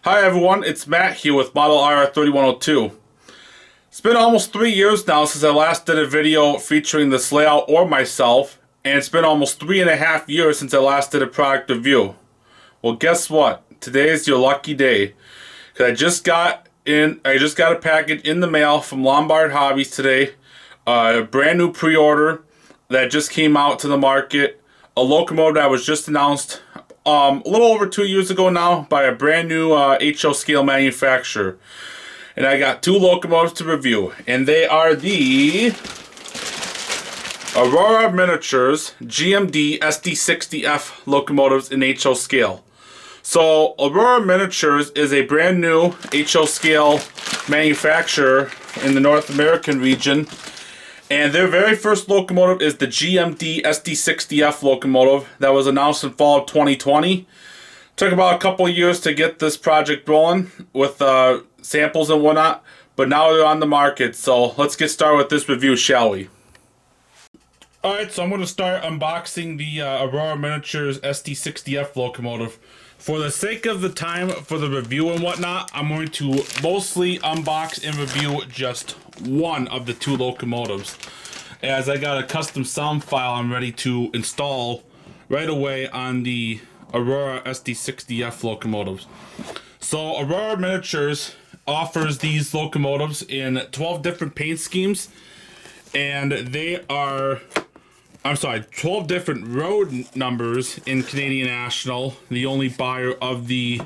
Hi everyone, it's Matt here with Model RR3102. It's been almost 3 years now since I last did a video featuring this layout or myself, and it's been almost 3.5 years since I last did a product review. Well, guess what? Today is your lucky day, because I just got a package in the mail from Lombard Hobbies today, a brand new pre-order that just came out to the market, a locomotive that was just announced a little over 2 years ago now by a brand new HO scale manufacturer. And I got 2 locomotives to review, and they are the Aurora Miniatures GMD SD60F locomotives in HO scale. So Aurora Miniatures is a brand new HO scale manufacturer in the North American region. And their very first locomotive is the GMD SD60F locomotive that was announced in fall of 2020. Took about a couple of years to get this project rolling with samples and whatnot, but now they're on the market. So let's get started with this review, shall we? Alright, so I'm going to start unboxing the Aurora Miniatures SD60F locomotive. For the sake of the time for the review and whatnot, I'm going to mostly unbox and review just one of the 2 locomotives, as I got a custom sound file I'm ready to install right away on the Aurora SD60F locomotives. So Aurora Miniatures offers these locomotives in 12 different paint schemes, and they are 12 different road numbers in Canadian National, the only buyer of the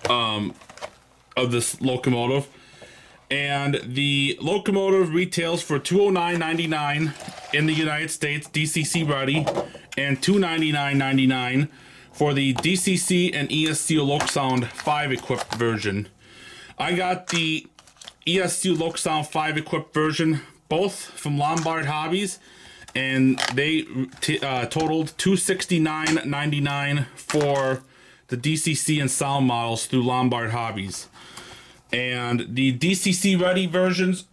of this locomotive. And the locomotive retails for $209.99 in the United States, DCC Ready, and $299.99 for the DCC and ESC Loksound 5 equipped version. I got the ESC Loksound 5 equipped version both from Lombard Hobbies, and they totaled $269.99 for the DCC and sound models through Lombard Hobbies. And the DCC Ready versions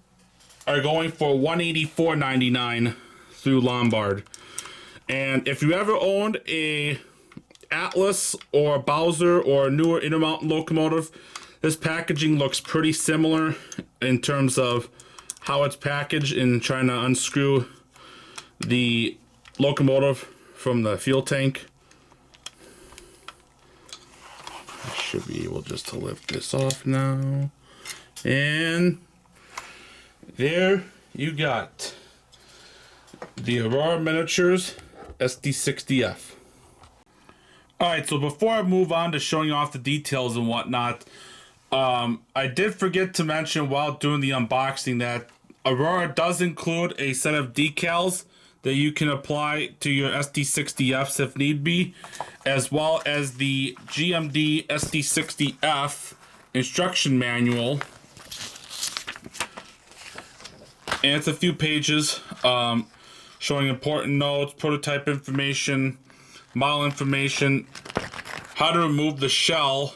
are going for $184.99 through Lombard. And if you ever owned a Atlas or Bowser or a newer Intermountain locomotive, this packaging looks pretty similar in terms of how it's packaged and trying to unscrew the locomotive from the fuel tank. I should be able just to lift this off now. And there you got the Aurora Miniatures SD60F. Alright, so before I move on to showing off the details and whatnot, I did forget to mention while doing the unboxing that Aurora does include a set of decals that you can apply to your SD60Fs if need be, as well as the GMD SD60F instruction manual. And it's a few pages showing important notes, prototype information, model information, how to remove the shell,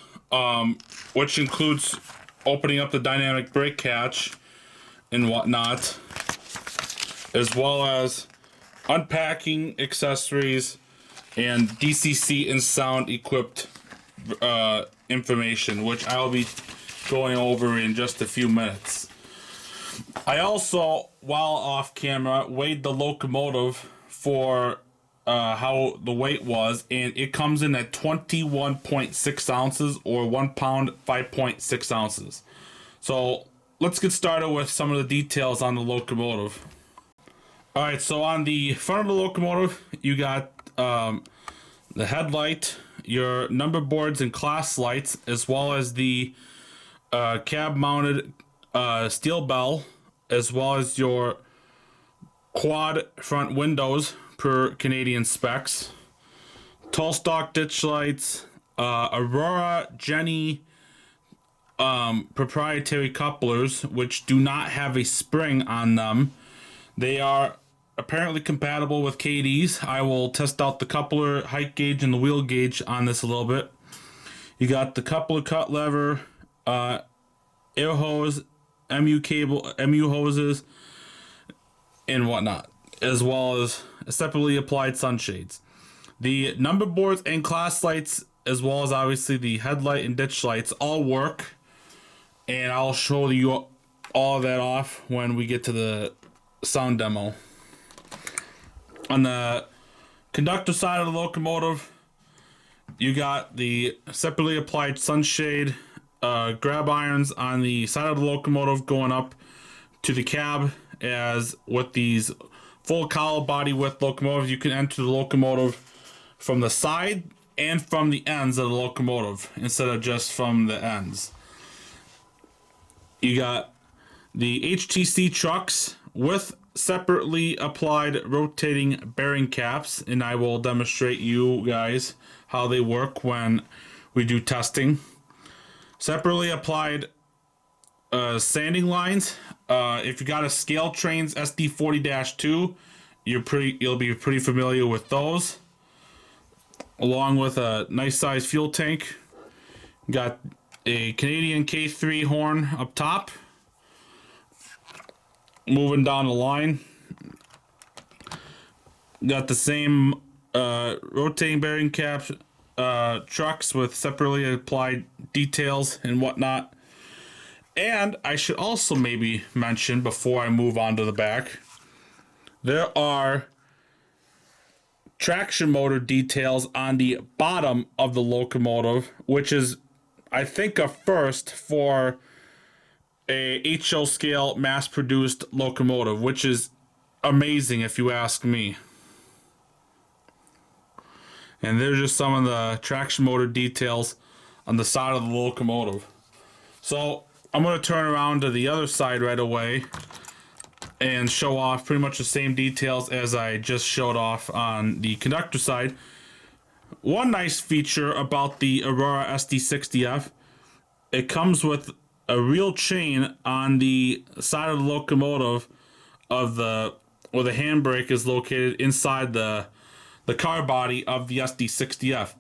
which includes opening up the dynamic brake catch and whatnot, as well as unpacking accessories and DCC and sound equipped information, which I'll be going over in just a few minutes. I also, while off camera, weighed the locomotive for how the weight was, and it comes in at 21.6 ounces or 1 pound 5.6 ounces. So let's get started with some of the details on the locomotive. Alright, so on the front of the locomotive, you got the headlight, your number boards and class lights, as well as the cab mounted steel bell, as well as your quad front windows per Canadian specs, tall stock ditch lights, Aurora Jenny proprietary couplers, which do not have a spring on them. They are apparently compatible with KDs. I will test out the coupler height gauge and the wheel gauge on this a little bit. You got the coupler cut lever, air hose, MU cable, MU hoses, and whatnot, as well as separately applied sunshades. The number boards and class lights as well as obviously the headlight and ditch lights all work, and I'll show you all of that off when we get to the sound demo. On the conductor side of the locomotive, you got the separately applied sunshade grab irons on the side of the locomotive going up to the cab. As with these full cowl body width locomotives, you can enter the locomotive from the side and from the ends of the locomotive instead of just from the ends. You got the HTC trucks with separately applied rotating bearing caps, and I will demonstrate you guys how they work when we do testing. Separately applied sanding lines. If you got a Scale Trains SD40-2, you'll be pretty familiar with those. Along with a nice size fuel tank. Got a Canadian K3 horn up top. Moving down the line, got the same rotating bearing cap trucks with separately applied details and whatnot. And I should also maybe mention before I move on to the back, there are traction motor details on the bottom of the locomotive, which is, I think, a first for a HO scale mass-produced locomotive, which is amazing if you ask me. And there's just some of the traction motor details on the side of the locomotive. So I'm going to turn around to the other side right away and show off pretty much the same details as I just showed off on the conductor side. One nice feature about the Aurora SD60F, it comes with a real chain on the side of the locomotive of where the handbrake is located inside the car body of the SD60F.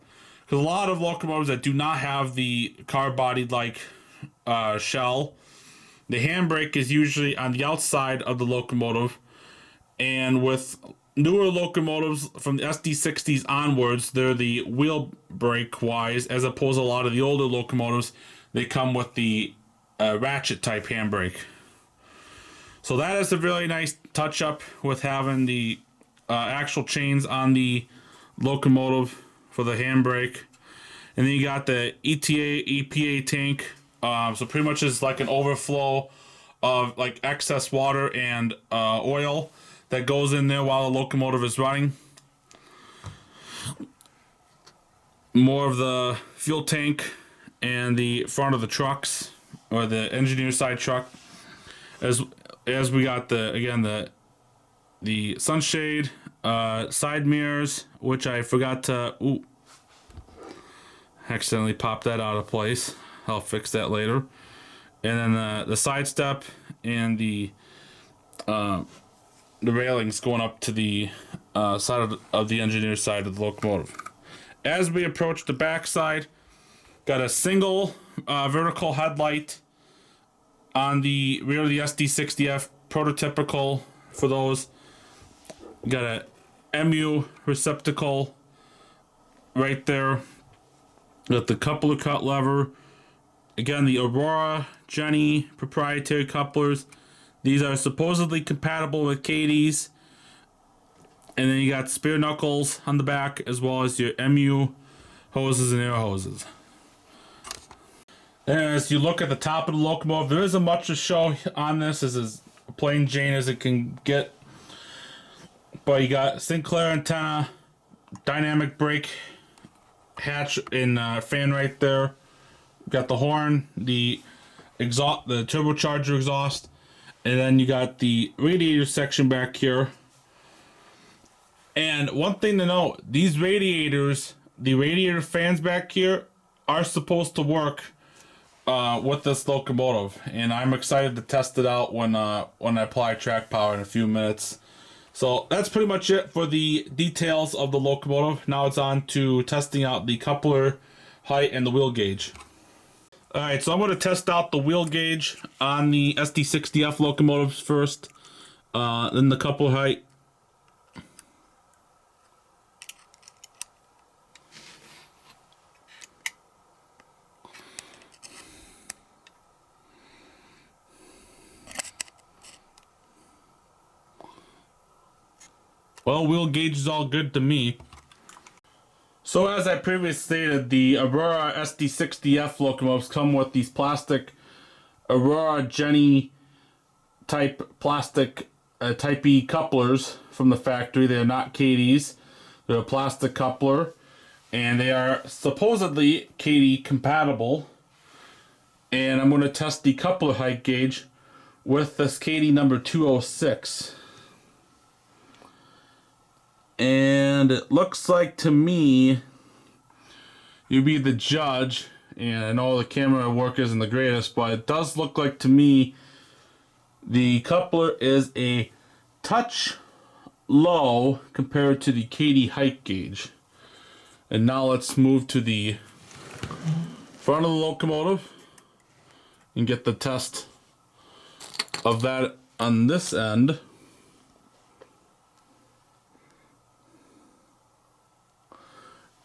Because a lot of locomotives that do not have the car body like shell, the handbrake is usually on the outside of the locomotive, and with newer locomotives from the SD60s onwards, they're the wheel brake wise, as opposed to a lot of the older locomotives, they come with the ratchet type handbrake. So that is a really nice touch up with having the actual chains on the locomotive for the handbrake. And then you got the ETA EPA tank. So pretty much it's like an overflow of like excess water and oil that goes in there while the locomotive is running. More of the fuel tank and the front of the trucks, or the engineer side truck, as we got the sunshade, side mirrors, which I forgot to accidentally pop that out of place. I'll fix that later. And then the side step and the railings going up to the side of the engineer side of the locomotive. As we approach the back side, got a single vertical headlight on the rear of the SD60F, prototypical for those. Got a MU receptacle right there. Got the coupler cut lever. Again, the Aurora Jenny proprietary couplers. These are supposedly compatible with Katie's. And then you got spare knuckles on the back, as well as your MU hoses and air hoses. And as you look at the top of the locomotive, there isn't much to show on this. This is plain Jane as it can get. But you got Sinclair antenna, dynamic brake hatch and fan right there. Got the horn, the exhaust, the turbocharger exhaust, and then you got the radiator section back here. And one thing to note, these radiators, the radiator fans back here, are supposed to work with this locomotive, and I'm excited to test it out when I apply track power in a few minutes. So that's pretty much it for the details of the locomotive. Now it's on to testing out the coupler height and the wheel gauge. Alright, so I'm going to test out the wheel gauge on the SD60F locomotives first, then the coupler height. Well, wheel gauge is all good to me. So as I previously stated, the Aurora SD60F locomotives come with these plastic Aurora Jenny type plastic Type E couplers from the factory. They're not KDs. They're a plastic coupler, and they are supposedly KD compatible. And I'm going to test the coupler height gauge with this KD number 206. And it looks like to me, you be the judge, and I know the camera work isn't the greatest, but it does look like to me the coupler is a touch low compared to the KD height gauge. And now let's move to the front of the locomotive and get the test of that on this end.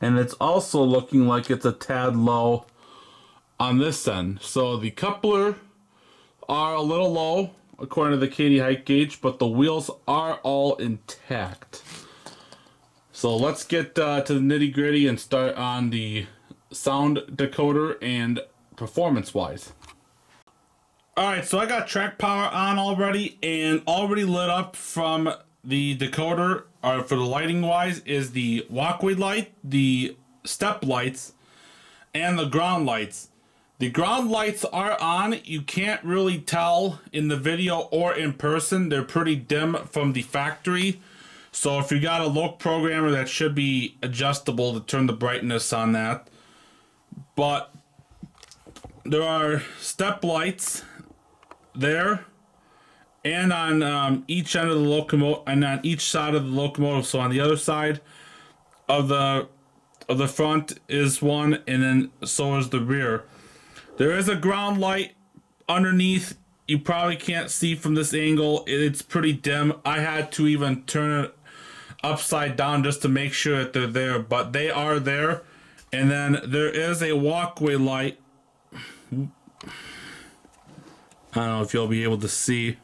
And it's also looking like it's a tad low on this end. So the coupler are a little low according to the KD height gauge, but the wheels are all intact. So let's get to the nitty gritty and start on the sound decoder and performance wise. Alright, so I got track power on already, and already lit up from the decoder, or for the lighting wise, is the walkway light, the step lights, and the ground lights. The ground lights are on. You can't really tell in the video or in person. They're pretty dim from the factory. So if you got a loc programmer, that should be adjustable to turn the brightness on that. But there are step lights there, and on each end of the locomotive, and on each side of the locomotive. So on the other side of the front is one, and then so is the rear. There is a ground light underneath. You probably can't see from this angle. It's pretty dim. I had to even turn it upside down just to make sure that they're there, but they are there. And then there is a walkway light. I don't know if you'll be able to see,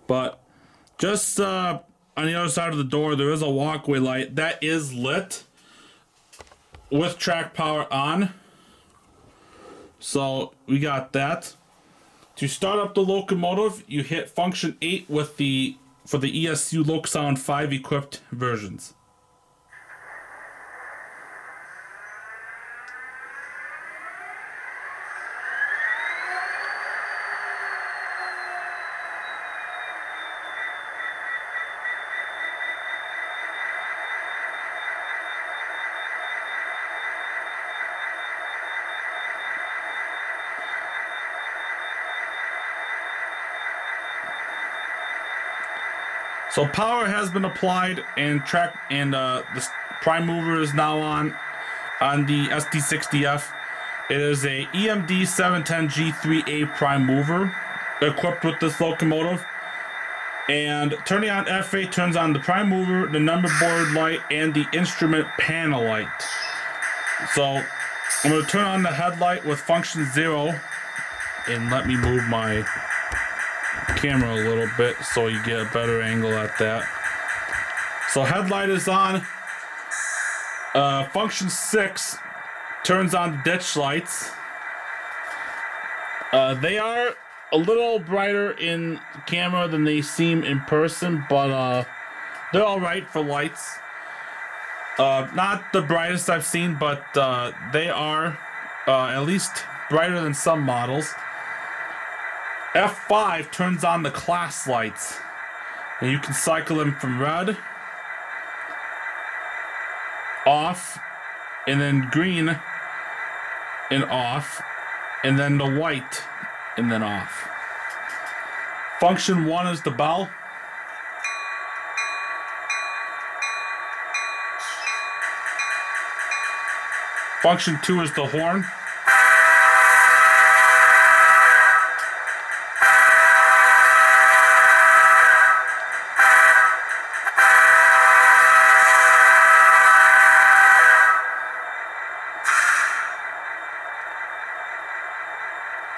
but just on the other side of the door, there is a walkway light that is lit with track power on. So we got that. To start up the locomotive, you hit function 8 with for the ESU Loksound 5 equipped versions. So power has been applied, and the prime mover is now on the SD60F. It is a EMD 710G3A prime mover equipped with this locomotive. And turning on FA turns on the prime mover, the number board light, and the instrument panel light. So I'm going to turn on the headlight with function 0, and let me move my camera a little bit so you get a better angle at that. So headlight is on. Function 6 turns on the ditch lights. They are a little brighter in camera than they seem in person, but they're all right for lights. Not the brightest I've seen, but they are at least brighter than some models. F5 turns on the class lights, and you can cycle them from red, off, and then green, and off, and then the white, and then off. Function 1 is the bell. Function 2 is the horn.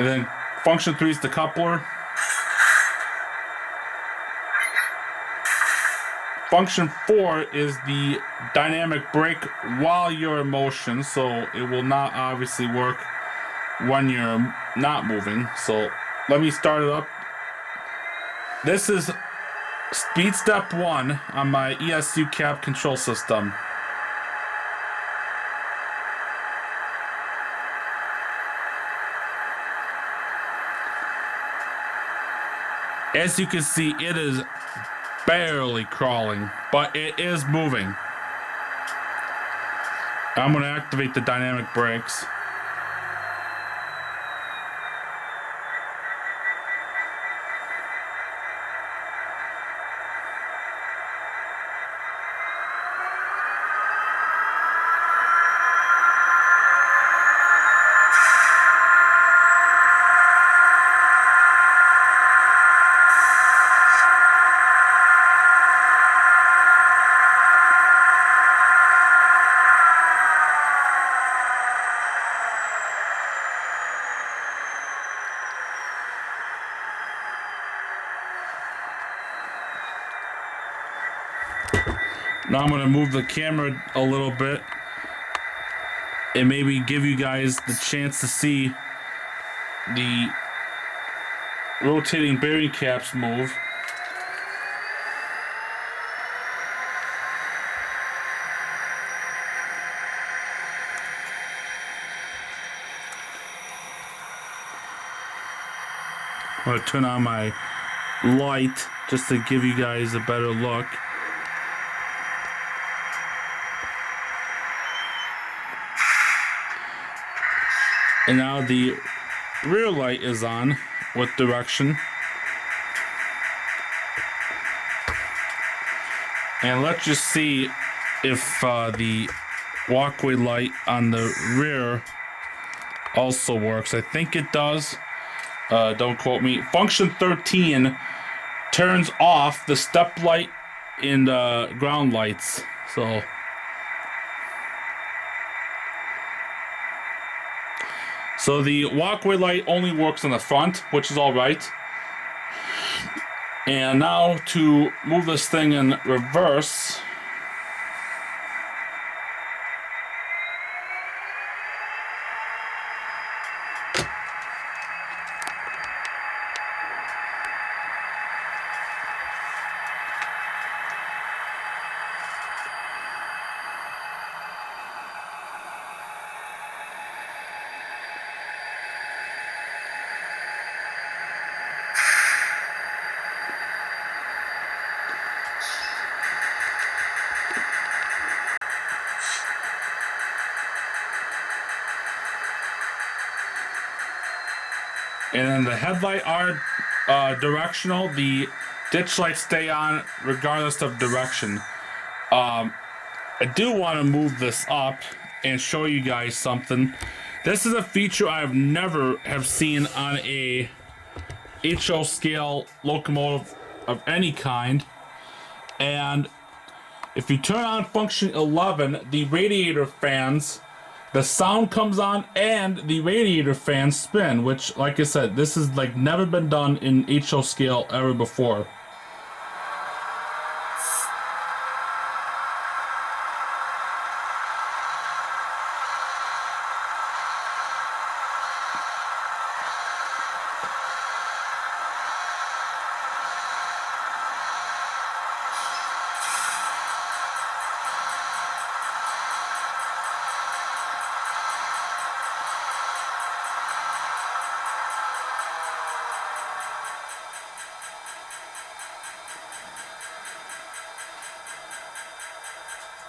And then function 3 is the coupler. Function 4 is the dynamic brake while you're in motion, so it will not obviously work when you're not moving. So let me start it up. This is speed step 1 on my ESU cab control system. As you can see, it is barely crawling, but it is moving. I'm going to activate the dynamic brakes. Now I'm going to move the camera a little bit and maybe give you guys the chance to see the rotating bearing caps move. I'm going to turn on my light just to give you guys a better look. And now the rear light is on with direction. And let's just see if the walkway light on the rear also works. I think it does. Don't quote me. Function 13 turns off the step light and ground lights. So the walkway light only works on the front, which is all right. And now to move this thing in reverse. And then the headlight are directional. The ditch lights stay on regardless of direction. I do want to move this up and show you guys something. This is a feature I've never have seen on a HO scale locomotive of any kind. And if you turn on function 11, the radiator fans, the sound comes on and the radiator fans spin, which, like I said, this is like never been done in HO scale ever before.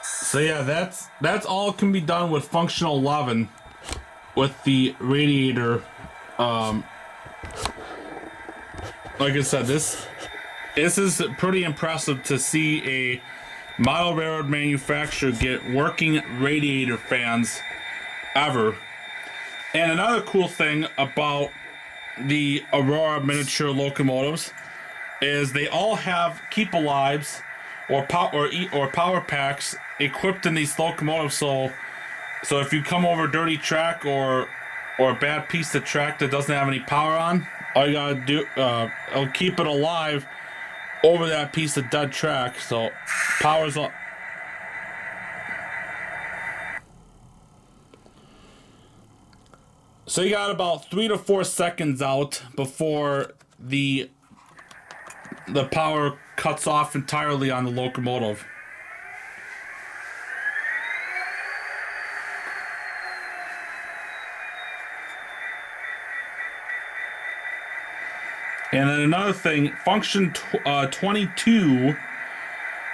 So yeah, that's all can be done with functional 11 with the radiator. Like I said, this is pretty impressive to see a model railroad manufacturer get working radiator fans ever. And another cool thing about the Aurora miniature locomotives is they all have keep alives or power packs equipped in these locomotives. So if you come over dirty track or a bad piece of track that doesn't have any power on, all you gotta do, it'll keep it alive over that piece of dead track. So power's up. So you got about 3 to 4 seconds out before the power cuts off entirely on the locomotive. And then another thing, function 22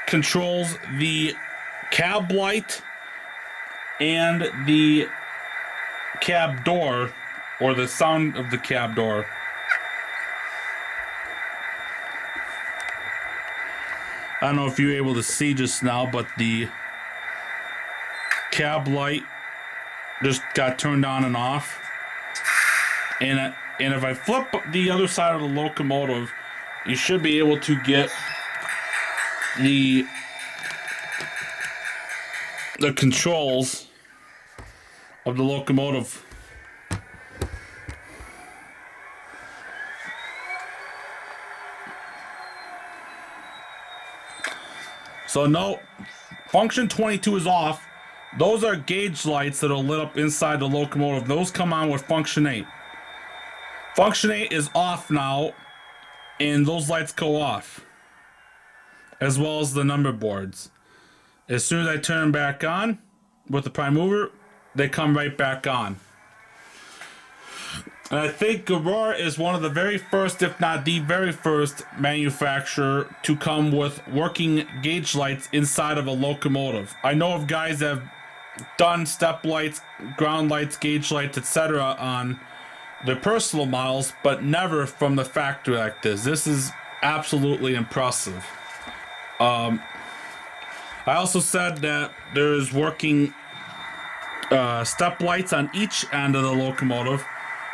controls the cab light and the cab door, or the sound of the cab door. I don't know if you were able to see just now, but the cab light just got turned on and off. And if I flip the other side of the locomotive, you should be able to get the controls of the locomotive. So no, function 22 is off. Those are gauge lights that are lit up inside the locomotive. Those come on with function 8. Function 8 is off now, and those lights go off, as well as the number boards. As soon as I turn them back on with the prime mover, they come right back on. And I think Aurora is one of the very first, if not the very first, manufacturer to come with working gauge lights inside of a locomotive. I know of guys that have done step lights, ground lights, gauge lights, etc. on their personal models, but never from the factory like this. This is absolutely impressive. I also said that there's working step lights on each end of the locomotive.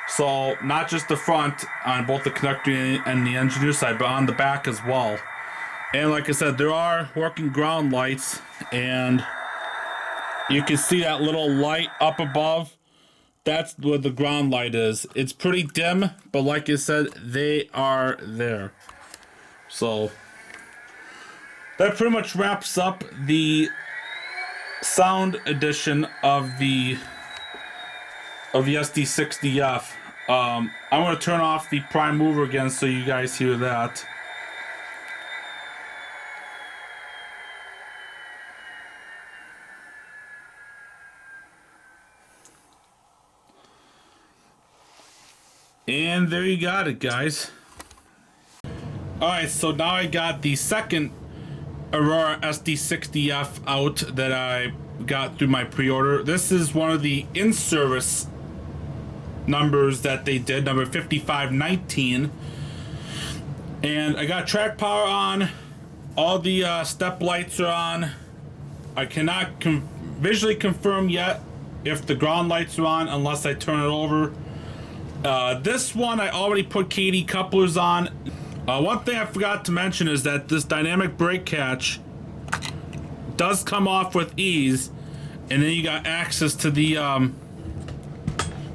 So not just the front on both the conductor and the engineer side, but on the back as well. And like I said, there are working ground lights, and you can see that little light up above. That's where the ground light is. It's pretty dim, but like I said, they are there. So that pretty much wraps up the sound edition of the SD60F. I'm going to turn off the prime mover again so you guys hear that. And there you got it, guys. Alright, so now I got the second Aurora SD60F out that I got through my pre-order. This is one of the in-service numbers that they did, number 5519. And I got track power on. All the step lights are on. I cannot visually confirm yet if the ground lights are on unless I turn it over. This one I already put KD couplers on. One thing I forgot to mention is that this dynamic brake catch does come off with ease, and then you got access to the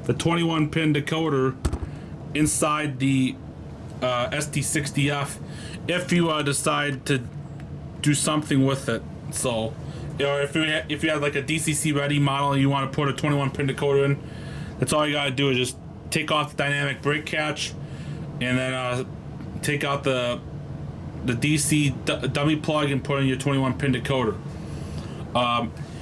21 pin decoder inside the SD60F if you decide to do something with it. So, you know, if you have like a DCC Ready model and you want to put a 21 pin decoder in, that's all you gotta do is just take off the dynamic brake catch and then take out the DC dummy plug and put in your 21 pin decoder.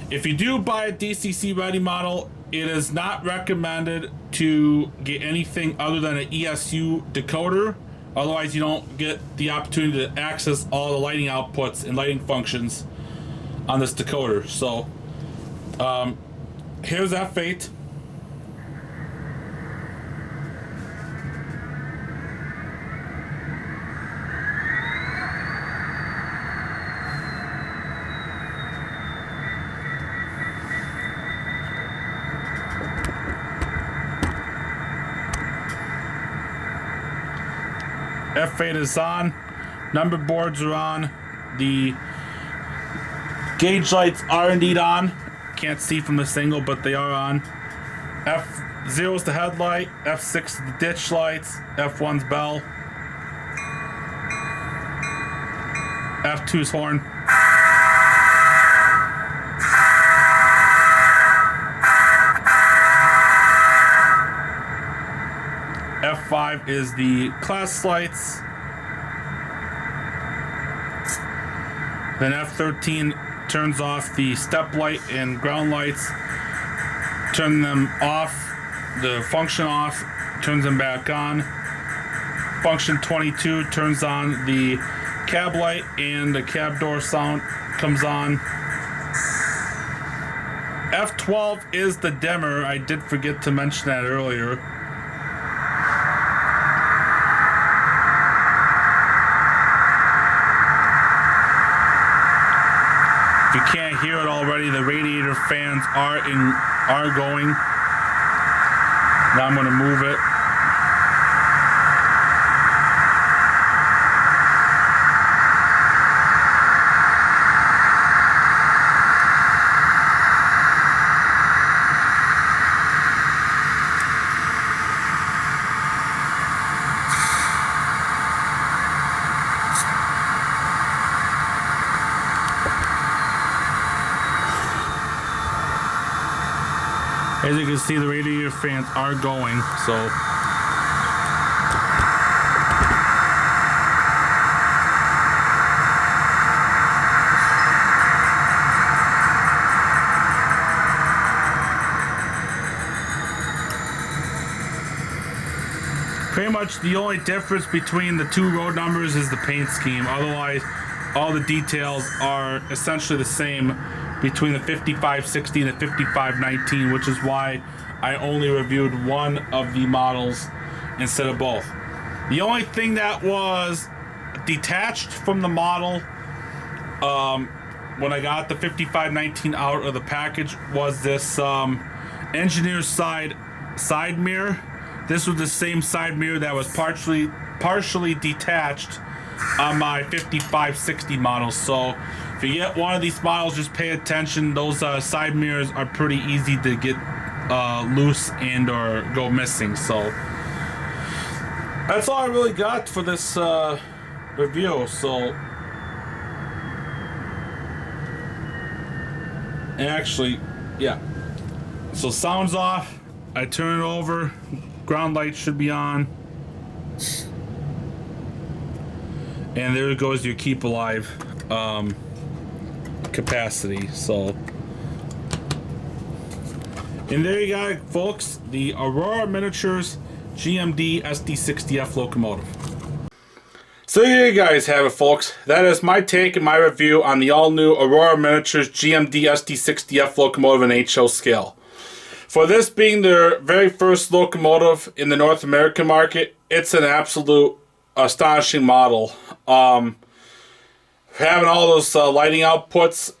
If you do buy a DCC Ready model, it is not recommended to get anything other than an ESU decoder. Otherwise, you don't get the opportunity to access all the lighting outputs and lighting functions on this decoder. So, here's that fate. F8 is on, number boards are on, the gauge lights are indeed on. Can't see from the single, but they are on. F0 is the headlight, F6 is the ditch lights, F1's bell. F2's horn. F5 is the class lights. Then F13 turns off the step light and ground lights. Turn them off, the function off, turns them back on. Function 22 turns on the cab light and the cab door sound comes on. F12 is the dimmer. I did forget to mention that earlier. If you can't hear it already, the radiator fans are going. Now I'm going to move it. As you can see, the radiator fans are going, so pretty much the only difference between the two road numbers is the paint scheme. Otherwise, all the details are essentially the same between the 5560 and the 5519, which is why I only reviewed one of the models instead of both. The only thing that was detached from the model when I got the 5519 out of the package was this engineer's side mirror. This was the same side mirror that was partially detached on my 5560 model. So if you get one of these models, just pay attention. Those side mirrors are pretty easy to get loose and or go missing. So that's all I really got for this review. So actually, yeah. So sound's off. I turn it over. Ground light should be on. And there goes your keep alive capacity. So, and there you got it, folks, the Aurora Miniatures GMD SD60F locomotive. So there you guys have it, folks. That is my take and my review on the all-new Aurora Miniatures GMD SD60F locomotive in HO scale. For this being their very first locomotive in the North American market, it's an absolute astonishing model. Having all those lighting outputs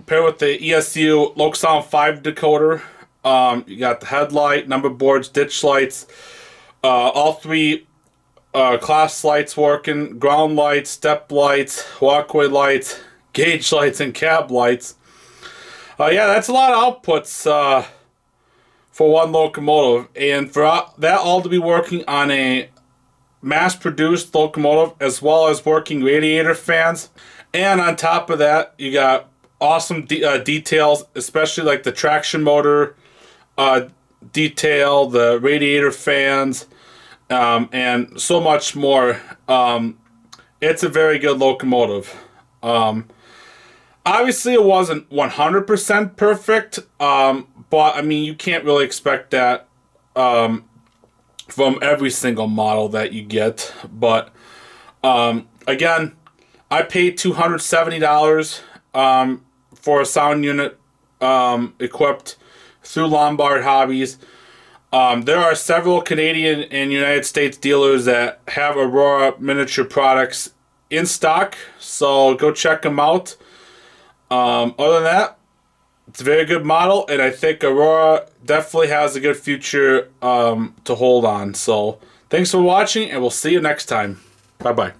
paired with the ESU Loksound 5 decoder. You got the headlight, number boards, ditch lights, all three class lights working, ground lights, step lights, walkway lights, gauge lights, and cab lights. Yeah, that's a lot of outputs for one locomotive, and for that all to be working on a mass-produced locomotive as well as working radiator fans. And on top of that, you got awesome details, especially like the traction motor detail, the radiator fans, and so much more. It's a very good locomotive. Obviously, it wasn't 100% perfect, but I mean, you can't really expect that from every single model that you get. But again, I paid $270 for a sound unit equipped through Lombard Hobbies. There are several Canadian and United States dealers that have Aurora miniature products in stock, so go check them out. Other than that, it's a very good model, and I think Aurora definitely has a good future to hold on. So thanks for watching, and we'll see you next time. Bye-bye.